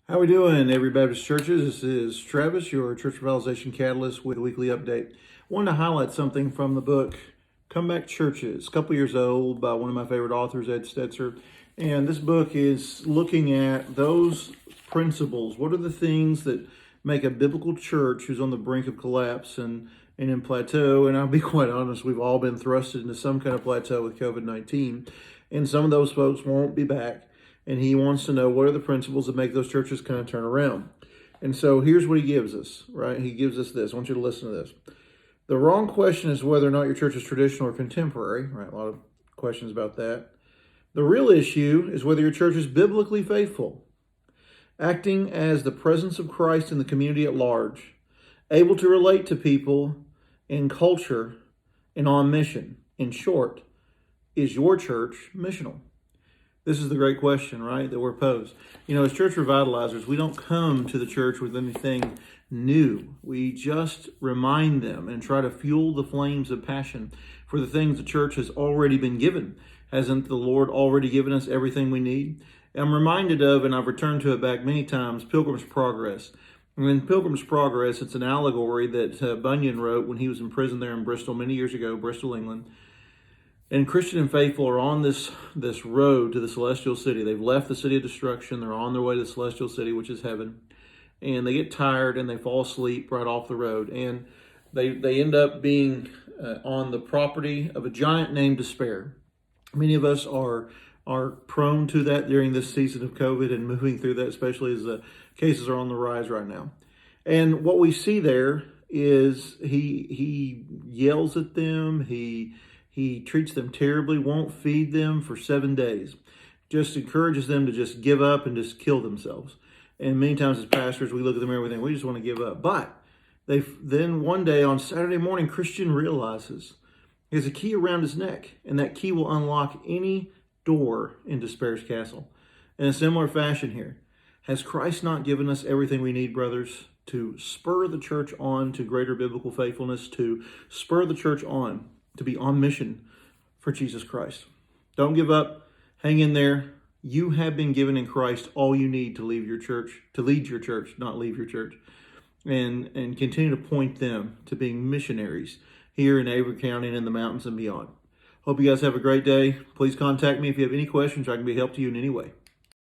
How we doing, Every Baptist Churches? This is Travis, your Church Revitalization Catalyst with a weekly update. I wanted to highlight something from the book Comeback Churches, a couple years old, by one of my favorite authors, Ed Stetzer. And this book is looking at those principles. What are the things that make a biblical church who's on the brink of collapse and in plateau? And I'll be quite honest, we've all been thrusted into some kind of plateau with COVID-19. And some of those folks won't be back. And he wants to know what are the principles that make those churches kind of turn around. And so here's what he gives us, right? He gives us this. I want you to listen to this. The wrong question is whether or not your church is traditional or contemporary, right? A lot of questions about that. The real issue is whether your church is biblically faithful, acting as the presence of Christ in the community at large, able to relate to people in culture and on mission. In short, is your church missional? This is the great question, right, that we're posed. You know, as church revitalizers, we don't come to the church with anything new. We just remind them and try to fuel the flames of passion for the things the church has already been given. Hasn't the Lord already given us everything we need? I'm reminded of, and I've returned to it back many times, Pilgrim's Progress. And in Pilgrim's Progress, it's an allegory that Bunyan wrote when he was in prison there in Bristol many years ago, Bristol, England. And Christian and faithful are on this road to the celestial city. They've left the city of destruction. They're on their way to the celestial city, which is heaven. And they get tired and they fall asleep right off the road. And they end up being on the property of a giant named Despair. Many of us are prone to that during this season of COVID and moving through that, especially as the cases are on the rise right now. And what we see there is he yells at them. He treats them terribly, won't feed them for 7 days, just encourages them to just give up and just kill themselves. And many times as pastors, we look at them and everything, we just want to give up. But then one day on Saturday morning, Christian realizes he has a key around his neck, and that key will unlock any door in Despair's castle. In a similar fashion here, has Christ not given us everything we need, brothers, to spur the church on to greater biblical faithfulness, to spur the church on to be on mission for Jesus Christ? Don't give up. Hang in there. You have been given in Christ all you need to lead your church, not leave your church, and continue to point them to being missionaries here in Avery County and in the mountains and beyond. Hope you guys have a great day. Please contact me if you have any questions or I can be help to you in any way.